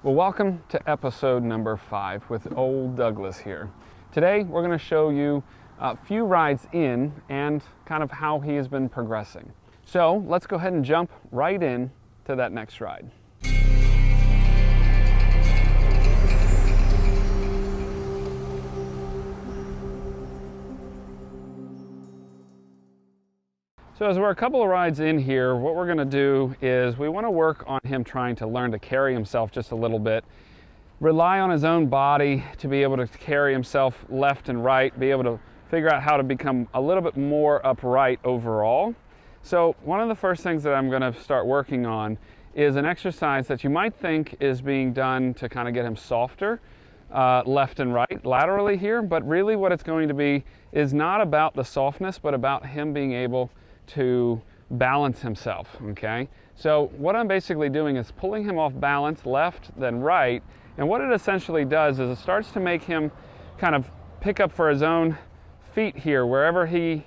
Well, welcome to episode number 5 with old Douglas here. Today we're going to show you a few rides in and kind of how he has been progressing. So let's go ahead and jump right in to that next ride. So as we're a couple of rides in here, what we're going to do is we want to work on him trying to learn to carry himself just a little bit, rely on his own body to be able to carry himself left and right, be able to figure out how to become a little bit more upright overall. So one of the first things that I'm going to start working on is an exercise that you might think is being done to kind of get him softer left and right laterally here, but really what it's going to be is not about the softness, but about him being able to balance himself, okay? So what I'm basically doing is pulling him off balance, left, then right, and what it essentially does is it starts to make him kind of pick up for his own feet here. Wherever he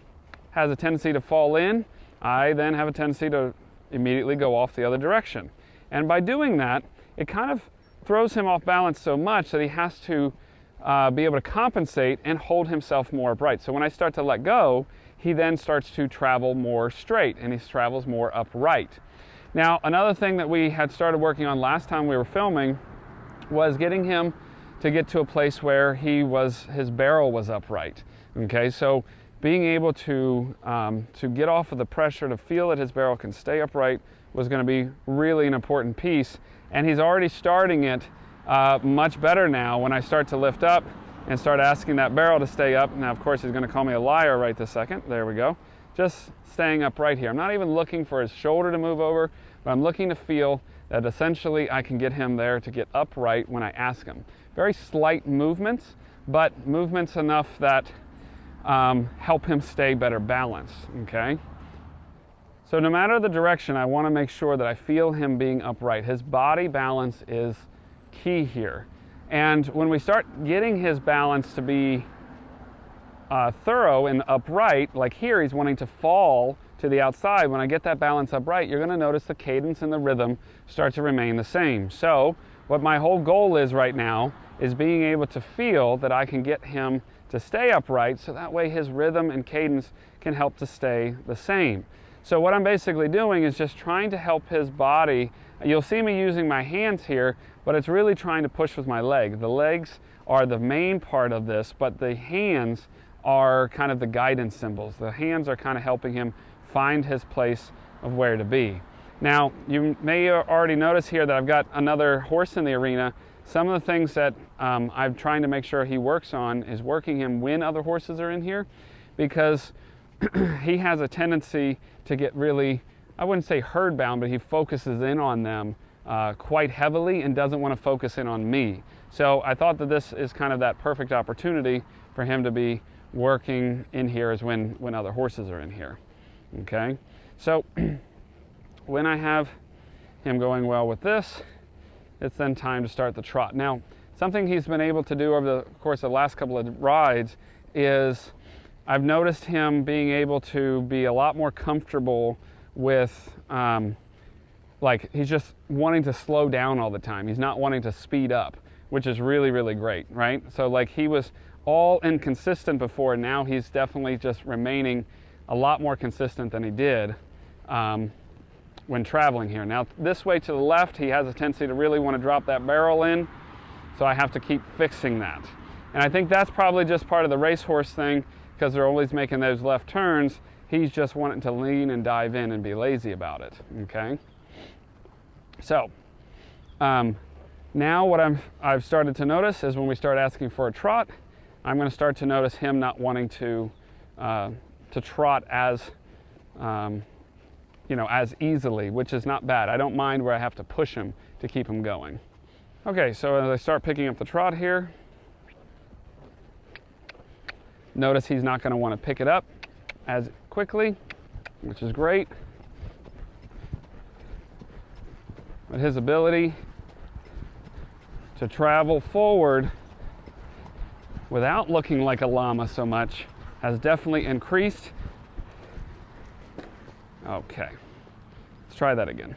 has a tendency to fall in, I then have a tendency to immediately go off the other direction. And by doing that, it kind of throws him off balance so much that he has to be able to compensate and hold himself more upright. So when I start to let go, he then starts to travel more straight and he travels more upright. Now, another thing that we had started working on last time we were filming was getting him to get to a place where his barrel was upright. Okay, so being able to get off of the pressure to feel that his barrel can stay upright was going to be really an important piece, and he's already starting it much better now when I start to lift up and start asking that barrel to stay up. Now, of course, he's going to call me a liar right this second. There we go. Just staying up right here. I'm not even looking for his shoulder to move over, but I'm looking to feel that essentially I can get him there to get upright when I ask him. Very slight movements, but movements enough that help him stay better balanced, okay? So no matter the direction, I want to make sure that I feel him being upright. His body balance is key here. And when we start getting his balance to be thorough and upright, like here he's wanting to fall to the outside, when I get that balance upright, you're going to notice the cadence and the rhythm start to remain the same. So what my whole goal is right now is being able to feel that I can get him to stay upright, so that way his rhythm and cadence can help to stay the same. So what I'm basically doing is just trying to help his body. You'll see me using my hands here, but it's really trying to push with my leg. The legs are the main part of this, but the hands are kind of the guidance symbols. The hands are kind of helping him find his place of where to be. Now, you may already notice here that I've got another horse in the arena. Some of the things that I'm trying to make sure he works on is working him when other horses are in here, because he has a tendency to get really, I wouldn't say herd bound, but he focuses in on them quite heavily and doesn't want to focus in on me. So I thought that this is kind of that perfect opportunity for him to be working in here is when other horses are in here. Okay, so when I have him going well with this, it's then time to start the trot. Now, something he's been able to do over the course of the last couple of rides is I've noticed him being able to be a lot more comfortable with, like he's just wanting to slow down all the time. He's not wanting to speed up, which is really, really great, right? So like he was all inconsistent before, now he's definitely just remaining a lot more consistent than he did when traveling here. Now this way to the left, he has a tendency to really want to drop that barrel in, so I have to keep fixing that. And I think that's probably just part of the racehorse thing, because they're always making those left turns. He's just wanting to lean and dive in and be lazy about it, okay? So now what I've started to notice is when we start asking for a trot, I'm going to start to notice him not wanting to trot as as easily, which is not bad. I don't mind where I have to push him to keep him going. Okay, so as I start picking up the trot here, notice he's not going to want to pick it up as quickly, which is great. But his ability to travel forward without looking like a llama so much has definitely increased. Okay, let's try that again.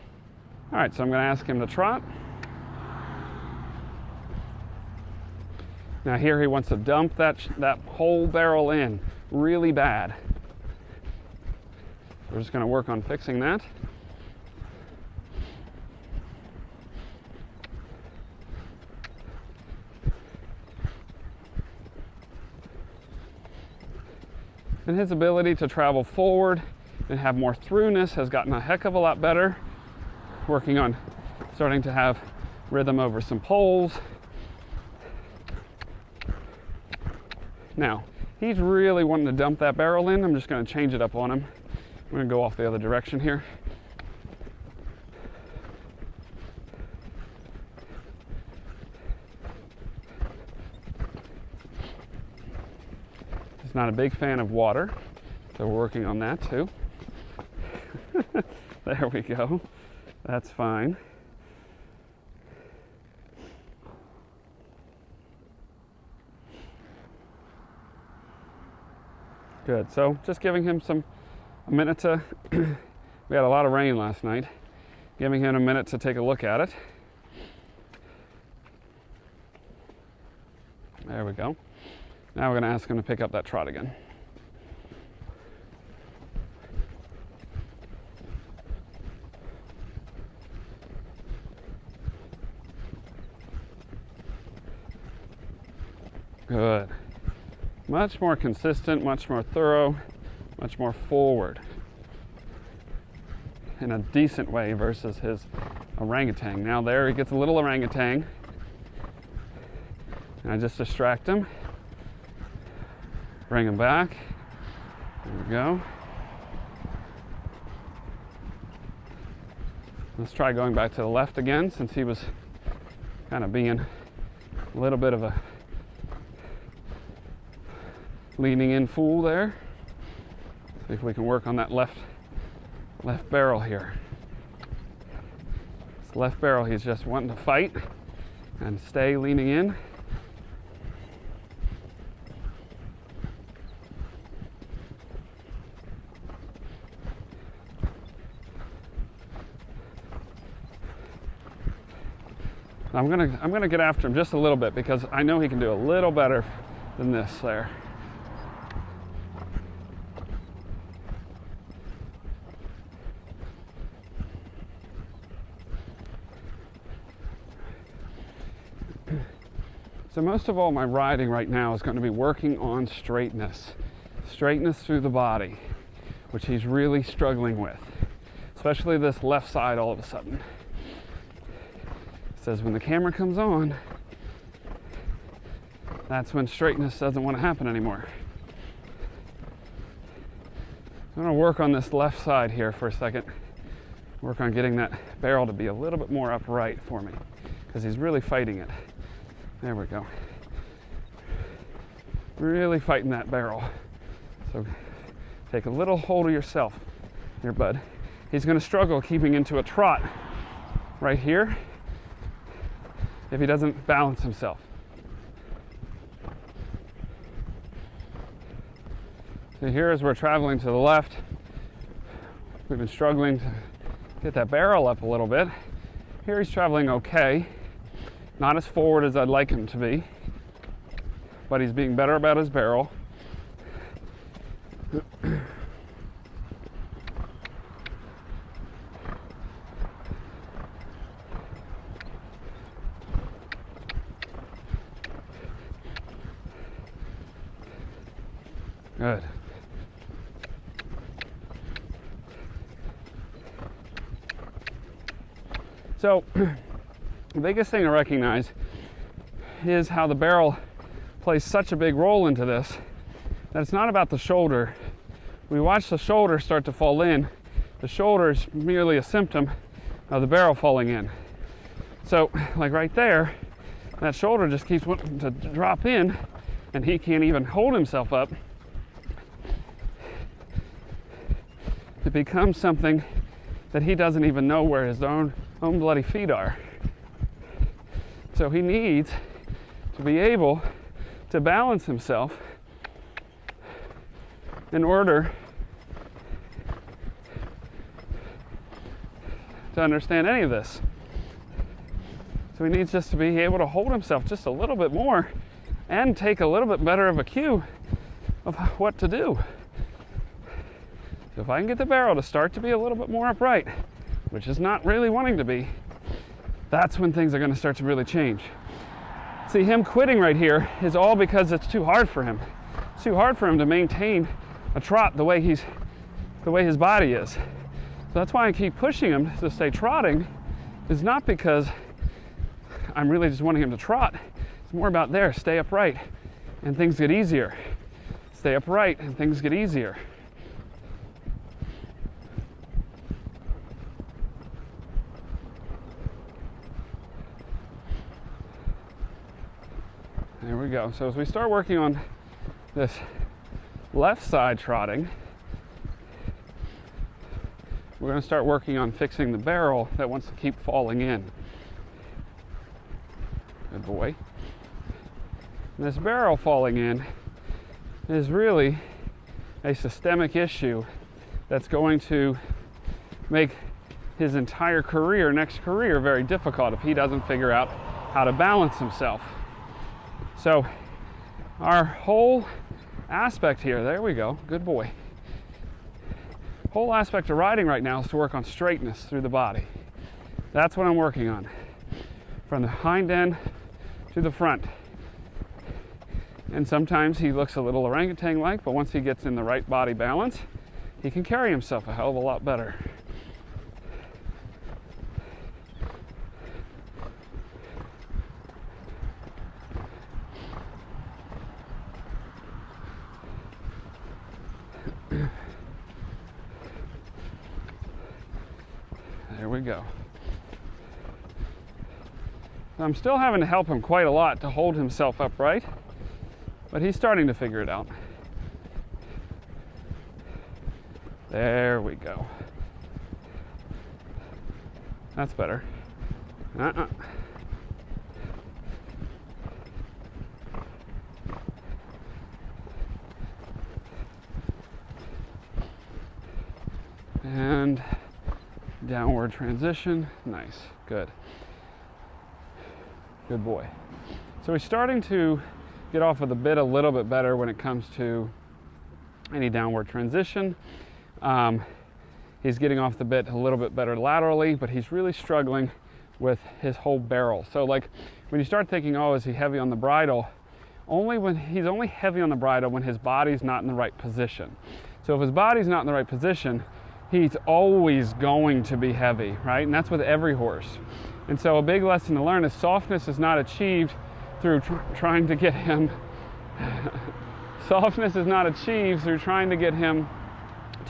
All right, so I'm going to ask him to trot. Now here he wants to dump that whole barrel in really bad. We're just going to work on fixing that. And his ability to travel forward and have more throughness has gotten a heck of a lot better. Working on starting to have rhythm over some poles. Now, he's really wanting to dump that barrel in. I'm just going to change it up on him. I'm going to go off the other direction here. He's not a big fan of water, so we're working on that too. There we go. That's fine. Good. So just giving him a minute to, we had a lot of rain last night, giving him a minute to take a look at it. There we go. Now we're going to ask him to pick up that trot again. Good. Much more consistent, much more thorough, much more forward in a decent way versus his orangutan. Now there he gets a little orangutan. And I just distract him. Bring him back. There we go. Let's try going back to the left again, since he was kind of being a little bit of a leaning in fool there. See if we can work on that left barrel here. This left barrel, he's just wanting to fight and stay leaning in. I'm gonna get after him just a little bit because I know he can do a little better than this there. So most of all my riding right now is going to be working on straightness through the body, which he's really struggling with, especially this left side all of a sudden. It says when the camera comes on, that's when straightness doesn't want to happen anymore. I'm going to work on this left side here for a second, work on getting that barrel to be a little bit more upright for me, because he's really fighting it. There we go. Really fighting that barrel. So take a little hold of yourself here, bud. He's going to struggle keeping into a trot right here if he doesn't balance himself. So here as we're traveling to the left, we've been struggling to get that barrel up a little bit. Here he's traveling okay. Not as forward as I'd like him to be, but he's being better about his barrel. Good. So, the biggest thing to recognize is how the barrel plays such a big role into this, that it's not about the shoulder. We watch the shoulder start to fall in. The shoulder is merely a symptom of the barrel falling in. So, like right there, that shoulder just keeps wanting to drop in, and he can't even hold himself up. It becomes something that he doesn't even know where his own bloody feet are. So he needs to be able to balance himself in order to understand any of this. So he needs just to be able to hold himself just a little bit more and take a little bit better of a cue of what to do. So if I can get the barrel to start to be a little bit more upright, which is not really wanting to be, that's when things are going to start to really change. See, him quitting right here is all because it's too hard for him. It's too hard for him to maintain a trot the way his body is. So that's why I keep pushing him to stay trotting. It's not because I'm really just wanting him to trot. It's more about there, stay upright, and things get easier. Stay upright, and things get easier. There we go. So as we start working on this left side trotting, we're going to start working on fixing the barrel that wants to keep falling in. Good boy. And this barrel falling in is really a systemic issue that's going to make his entire career, next career, very difficult if he doesn't figure out how to balance himself. So our whole aspect here, there we go, good boy. Whole aspect of riding right now is to work on straightness through the body. That's what I'm working on. From the hind end to the front. And sometimes he looks a little orangutan-like, but once he gets in the right body balance, he can carry himself a hell of a lot better. There we go. I'm still having to help him quite a lot to hold himself upright, but he's starting to figure it out. There we go. That's better. And downward transition. Nice. Good. Good boy. So he's starting to get off of the bit a little bit better when it comes to any downward transition. He's getting off the bit a little bit better laterally, but he's really struggling with his whole barrel. So like when you start thinking, oh, is he heavy on the bridle? He's only heavy on the bridle when his body's not in the right position. So if his body's not in the right position, he's always going to be heavy, right? And that's with every horse. And so a big lesson to learn is softness is not achieved through trying to get him softness is not achieved through trying to get him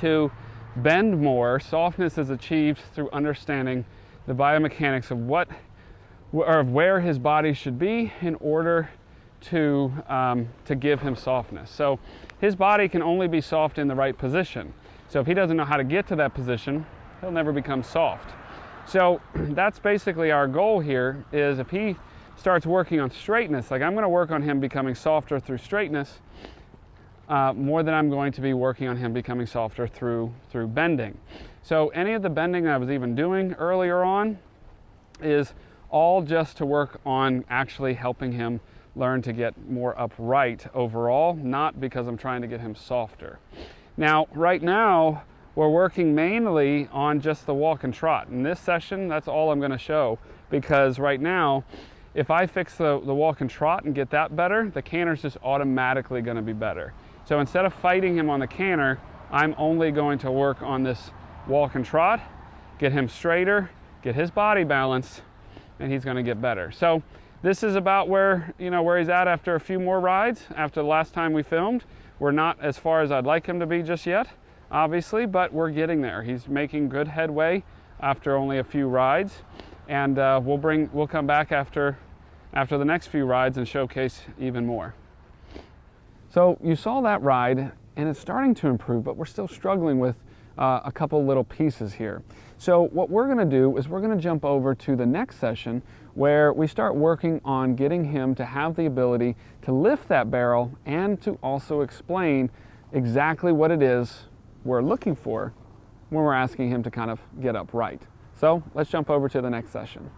to bend more. Softness is achieved through understanding the biomechanics of where his body should be in order to give him softness. So his body can only be soft in the right position. So if he doesn't know how to get to that position, he'll never become soft. So that's basically our goal here, is if he starts working on straightness, like I'm going to work on him becoming softer through straightness more than I'm going to be working on him becoming softer through bending. So any of the bending that I was even doing earlier on is all just to work on actually helping him learn to get more upright overall, not because I'm trying to get him softer. Now, right now, we're working mainly on just the walk and trot. In this session, that's all I'm going to show, because right now, if I fix the walk and trot and get that better, the canter's just automatically going to be better. So instead of fighting him on the canter, I'm only going to work on this walk and trot, get him straighter, get his body balanced, and he's going to get better. So this is about where he's at after a few more rides. After the last time we filmed, we're not as far as I'd like him to be just yet, obviously, but we're getting there. He's making good headway after only a few rides, and we'll come back after the next few rides and showcase even more. So you saw that ride, and it's starting to improve, but we're still struggling with a couple little pieces here. So what we're going to do is we're going to jump over to the next session where we start working on getting him to have the ability to lift that barrel and to also explain exactly what it is we're looking for when we're asking him to kind of get upright. So let's jump over to the next session.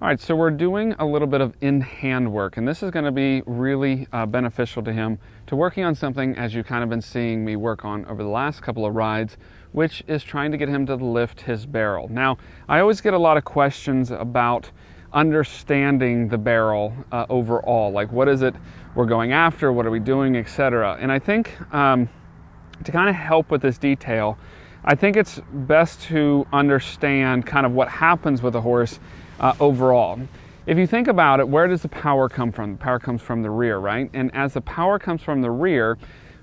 All right, so we're doing a little bit of in-hand work, and this is going to be really beneficial to him to working on something as you've kind of been seeing me work on over the last couple of rides, which is trying to get him to lift his barrel. Now, I always get a lot of questions about understanding the barrel overall, like what is it we're going after, what are we doing, etc. And I think to kind of help with this detail, I think it's best to understand kind of what happens with a horse overall. If you think about it, where does the power come from? The power comes from the rear, right? And as the power comes from the rear,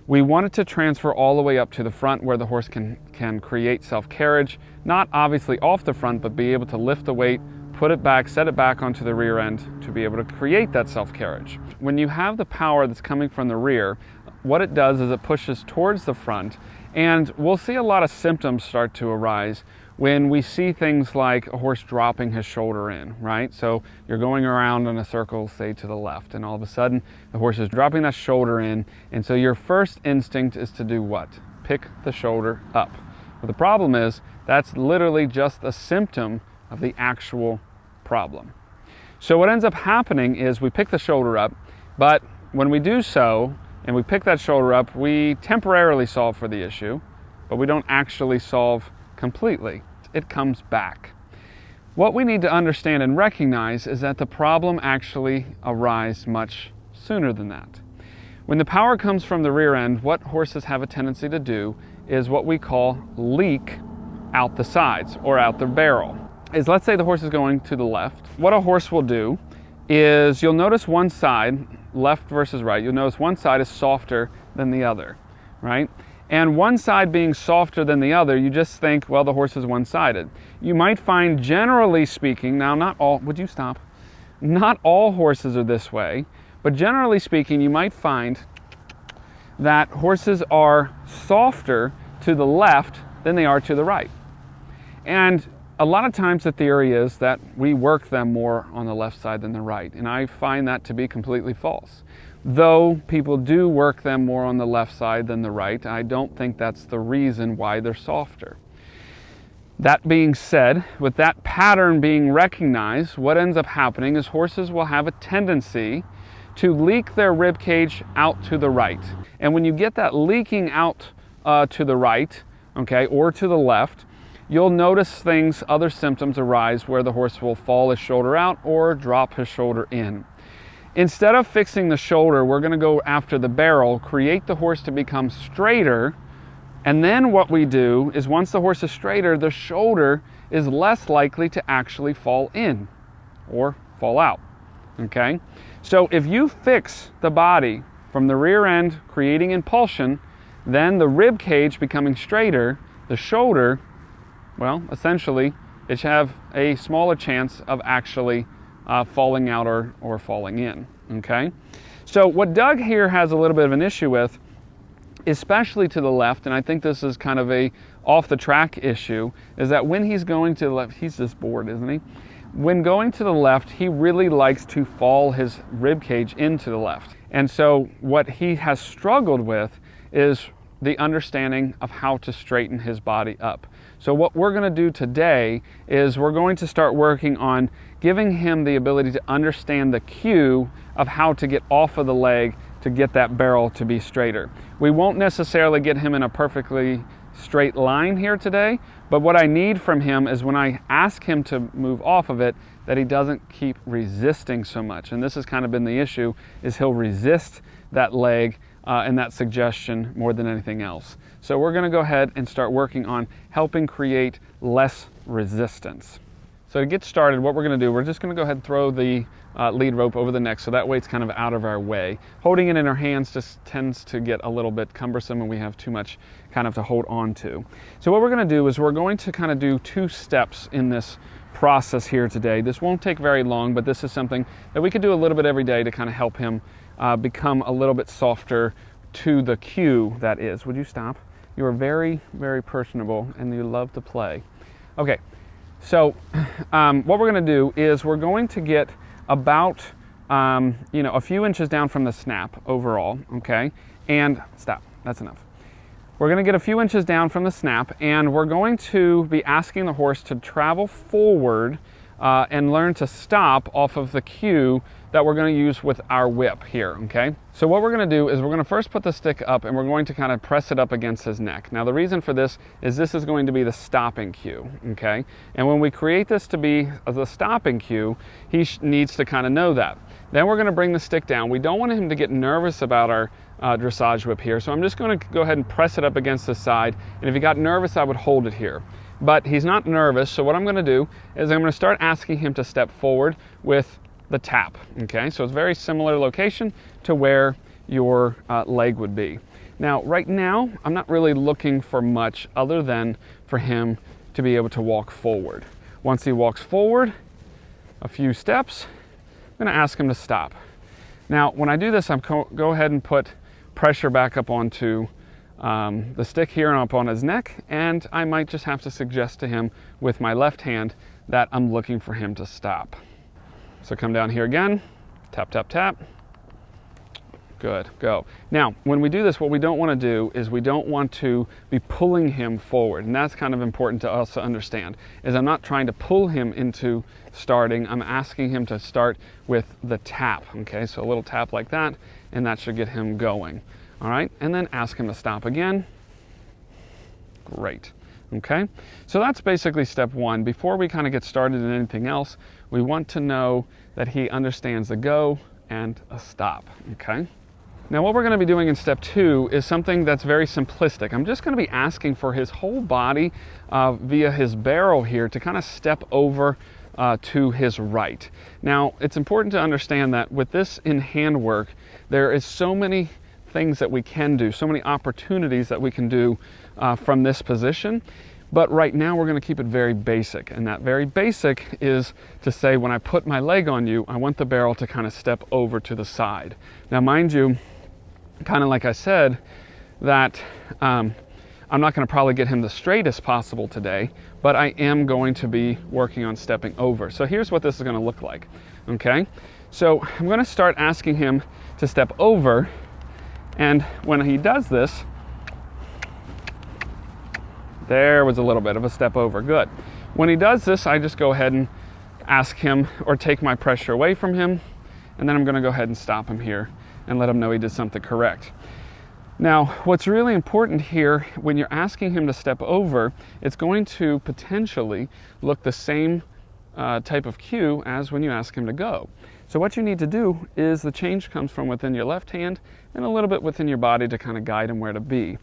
we want it to transfer all the way up to the front where the horse can create self-carriage, not obviously off the front, but be able to lift the weight, put it back, set it back onto the rear end to be able to create that self-carriage. When you have the power that's coming from the rear, what it does is it pushes towards the front, and we'll see a lot of symptoms start to arise when we see things like a horse dropping his shoulder in, right? So you're going around in a circle, say to the left, and all of a sudden the horse is dropping that shoulder in, and so your first instinct is to do what? Pick the shoulder up. But the problem is that's literally just a symptom of the actual problem. So what ends up happening is we pick the shoulder up, but when we do so and we pick that shoulder up, we temporarily solve for the issue, but we don't actually solve completely. It comes back. What we need to understand and recognize is that the problem actually arises much sooner than that. When the power comes from the rear end, what horses have a tendency to do is what we call leak out the sides or out the barrel. Is let's say the horse is going to the left. What a horse will do is you'll notice one side, left versus right, you'll notice one side is softer than the other, right? And one side being softer than the other, you just think, well, the horse is one-sided. You might find, generally speaking, now not all, would you stop? Not all horses are this way, but generally speaking, you might find that horses are softer to the left than they are to the right. And a lot of times the theory is that we work them more on the left side than the right, and I find that to be completely false. Though people do work them more on the left side than the right, I don't think that's the reason why they're softer. That being said, with that pattern being recognized, what ends up happening is horses will have a tendency to leak their rib cage out to the right. And when you get that leaking out to the right, okay, or to the left, you'll notice things, other symptoms arise where the horse will fall his shoulder out or drop his shoulder in. Instead of fixing the shoulder, we're going to go after the barrel, create the horse to become straighter, and then what we do is once the horse is straighter, the shoulder is less likely to actually fall in or fall out, okay? So if you fix the body from the rear end, creating impulsion, then the rib cage becoming straighter, the shoulder, well, essentially, it should have a smaller chance of actually falling out or falling in, okay? So what Doug here has a little bit of an issue with, especially to the left, and I think this is kind of a off the track issue, is that when he's going to the left, he's just bored, isn't he? When going to the left, he really likes to fall his rib cage into the left. And so what he has struggled with is the understanding of how to straighten his body up. So what we're going to do today is we're going to start working on giving him the ability to understand the cue of how to get off of the leg to get that barrel to be straighter. We won't necessarily get him in a perfectly straight line here today, but what I need from him is when I ask him to move off of it, that he doesn't keep resisting so much. And this has kind of been the issue, is he'll resist that leg and that suggestion more than anything else. So we're going to go ahead and start working on helping create less resistance. So to get started, what we're going to do, we're just going to go ahead and throw the lead rope over the neck so that way it's kind of out of our way. Holding it in our hands just tends to get a little bit cumbersome and we have too much kind of to hold on to. So what we're going to do is we're going to kind of do 2 steps in this process here today. This won't take very long, but this is something that we could do a little bit every day to kind of help him become a little bit softer to the cue that is. Would you stop? You are very, very personable and you love to play. Okay, so what we're going to do is we're going to get about a few inches down from the snap overall, okay? And stop, that's enough. We're going to get a few inches down from the snap and we're going to be asking the horse to travel forward and learn to stop off of the cue that we're going to use with our whip here, okay? So what we're going to do is we're going to first put the stick up and we're going to kind of press it up against his neck. Now the reason for this is going to be the stopping cue, okay? And when we create this to be the stopping cue, he needs to kind of know that. Then we're going to bring the stick down. We don't want him to get nervous about our dressage whip here, so I'm just going to go ahead and press it up against the side, and if he got nervous, I would hold it here. But he's not nervous, so what I'm going to do is I'm going to start asking him to step forward with the tap, okay? So it's a very similar location to where your leg would be. Now, right now, I'm not really looking for much other than for him to be able to walk forward. Once he walks forward a few steps, I'm going to ask him to stop. Now, when I do this, I'm go ahead and put pressure back up onto the stick here and up on his neck, and I might just have to suggest to him with my left hand that I'm looking for him to stop. So come down here again, tap, tap, tap. Good, go. Now, when we do this, what we don't want to do is we don't want to be pulling him forward. And that's kind of important to us to understand, is I'm not trying to pull him into starting. I'm asking him to start with the tap, okay? So a little tap like that, and that should get him going. All right, and then ask him to stop again. Great, okay? So that's basically step one. Before we kind of get started in anything else, we want to know that he understands the go and a stop, okay? Now what we're going to be doing in step two is something that's very simplistic. I'm just going to be asking for his whole body via his barrel here to kind of step over to his right. Now it's important to understand that with this in hand work, there is so many things that we can do, so many opportunities that we can do from this position. But right now we're going to keep it very basic, and that very basic is to say when I put my leg on you, I want the barrel to kind of step over to the side. Now mind you, kind of like I said, that I'm not going to probably get him the straightest possible today, but I am going to be working on stepping over. So here's what this is going to look like, okay? So I'm going to start asking him to step over, and when he does this, there was a little bit of a step over, good. When he does this, I just go ahead and ask him or take my pressure away from him, and then I'm going to go ahead and stop him here and let him know he did something correct. Now, what's really important here, when you're asking him to step over, it's going to potentially look the same type of cue as when you ask him to go. So what you need to do is the change comes from within your left hand and a little bit within your body to kind of guide him where to be.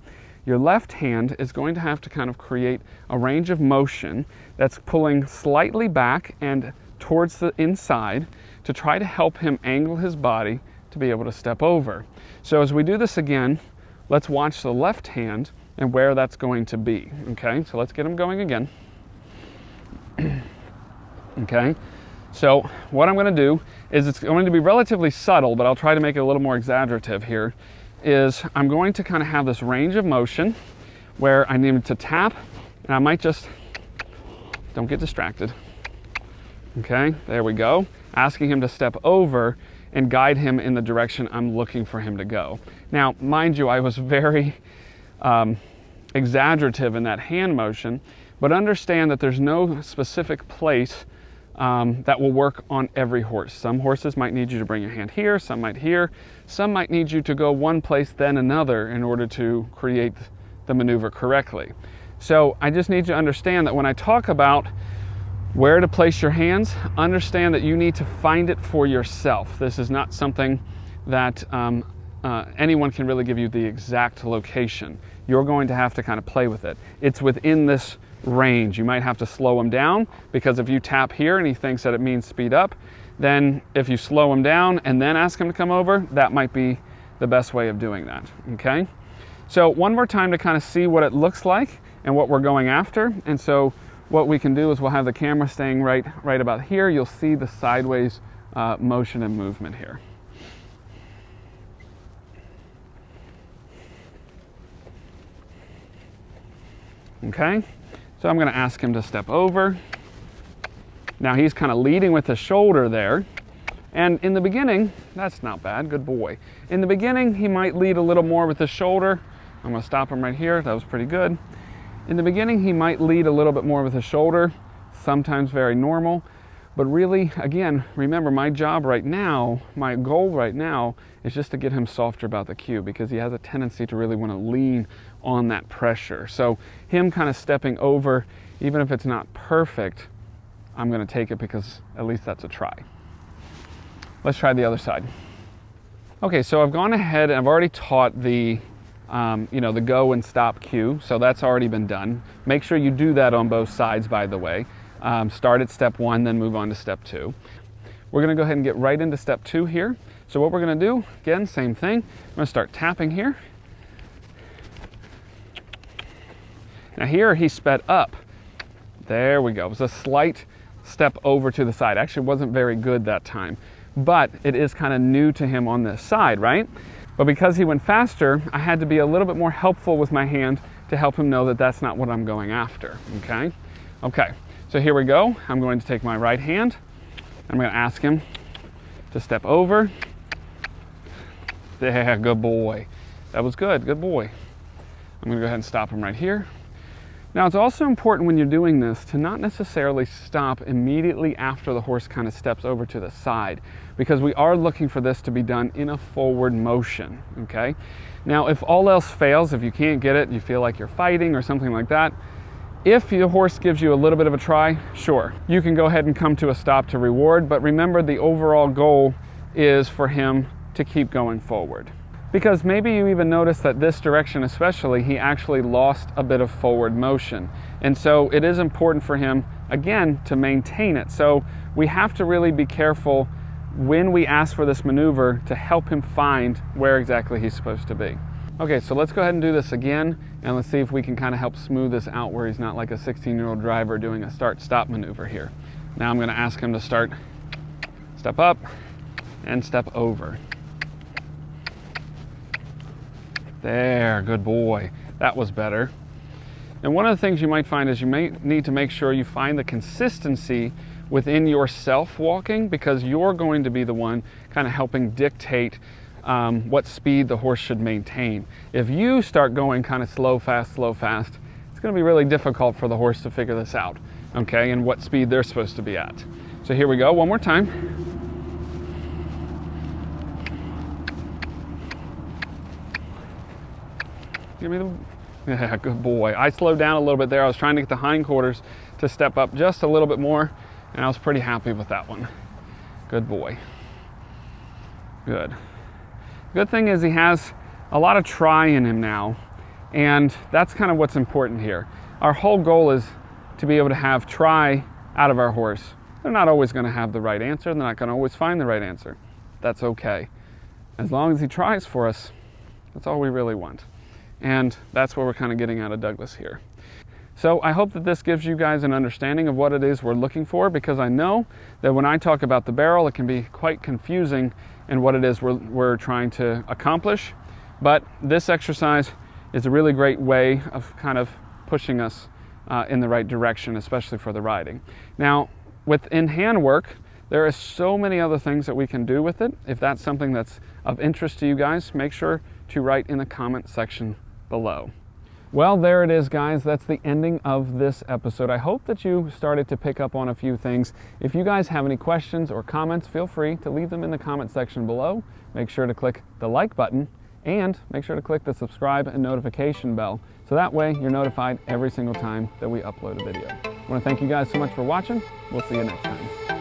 Your left hand is going to have to kind of create a range of motion that's pulling slightly back and towards the inside to try to help him angle his body to be able to step over. So as we do this again, let's watch the left hand and where that's going to be, okay? So let's get him going again. Okay, so what I'm going to do is it's going to be relatively subtle, but I'll try to make it a little more exaggerative here, is I'm going to kind of have this range of motion where I need him to tap, and I might just, don't get distracted. Okay, there we go. Asking him to step over and guide him in the direction I'm looking for him to go. Now, mind you, I was very exaggerative in that hand motion, but understand that there's no specific place that will work on every horse. Some horses might need you to bring your hand here, some might here, some might need you to go one place then another in order to create the maneuver correctly. So I just need you to understand that when I talk about where to place your hands, understand that you need to find it for yourself. This is not something that anyone can really give you the exact location. You're going to have to kind of play with it. It's within this range. You might have to slow him down, because if you tap here and he thinks that it means speed up, then if you slow him down and then ask him to come over, that might be the best way of doing that, okay? So one more time to kind of see what it looks like and what we're going after. And so what we can do is we'll have the camera staying right about here. You'll see the sideways motion and movement here. Okay, so I'm going to ask him to step over. Now he's kind of leading with the shoulder there. And in the beginning, that's not bad, good boy. In the beginning, he might lead a little more with the shoulder. I'm going to stop him right here. That was pretty good. In the beginning, he might lead a little bit more with the shoulder, sometimes very normal. But really, again, remember my job right now, my goal right now is just to get him softer about the cue, because he has a tendency to really want to lean on that pressure. So him kind of stepping over, even if it's not perfect, I'm going to take it because at least that's a try. Let's try the other side. Okay, so I've gone ahead and I've already taught the the go and stop cue, so that's already been done. Make sure you do that on both sides, by the way. Start at step 1, then move on to step 2. We're going to go ahead and get right into step 2 here. So what we're going to do, again, same thing. I'm going to start tapping here. Now here he sped up. There we go. It was a slight step over to the side. Actually, it wasn't very good that time, but it is kind of new to him on this side, right? But because he went faster, I had to be a little bit more helpful with my hand to help him know that that's not what I'm going after, okay? Okay, so here we go. I'm going to take my right hand. I'm going to ask him to step over. There, good boy. That was good, good boy. I'm going to go ahead and stop him right here. Now, it's also important when you're doing this to not necessarily stop immediately after the horse kind of steps over to the side, because we are looking for this to be done in a forward motion, okay? Now, if all else fails, if you can't get it, you feel like you're fighting or something like that, if your horse gives you a little bit of a try, sure, you can go ahead and come to a stop to reward, but remember the overall goal is for him to keep going forward. Because maybe you even notice that this direction especially, he actually lost a bit of forward motion. And so it is important for him, again, to maintain it. So we have to really be careful when we ask for this maneuver to help him find where exactly he's supposed to be. Okay, so let's go ahead and do this again, and let's see if we can kind of help smooth this out where he's not like a 16-year-old driver doing a start-stop maneuver here. Now I'm going to ask him to start, step up, and step over. There, good boy. That was better. And one of the things you might find is you may need to make sure you find the consistency within yourself walking, because you're going to be the one kind of helping dictate what speed the horse should maintain. If you start going kind of slow, fast, it's going to be really difficult for the horse to figure this out, okay, and what speed they're supposed to be at. So here we go, one more time. Give me the, yeah, good boy. I slowed down a little bit there. I was trying to get the hindquarters to step up just a little bit more, and I was pretty happy with that one. Good boy. Good. Good thing is he has a lot of try in him now, and that's kind of what's important here. Our whole goal is to be able to have try out of our horse. They're not always going to have the right answer. They're not going to always find the right answer. That's okay. As long as he tries for us, that's all we really want. And that's what we're kind of getting out of Douglas here. So I hope that this gives you guys an understanding of what it is we're looking for, because I know that when I talk about the barrel, it can be quite confusing in what it is we're trying to accomplish. But this exercise is a really great way of kind of pushing us in the right direction, especially for the riding. Now, within hand work, there are so many other things that we can do with it. If that's something that's of interest to you guys, make sure to write in the comment section below. Well, there it is, guys. That's the ending of this episode. I hope that you started to pick up on a few things. If you guys have any questions or comments, feel free to leave them in the comment section below. Make sure to click the like button, and make sure to click the subscribe and notification bell, so that way you're notified every single time that we upload a video. I want to thank you guys so much for watching. We'll see you next time.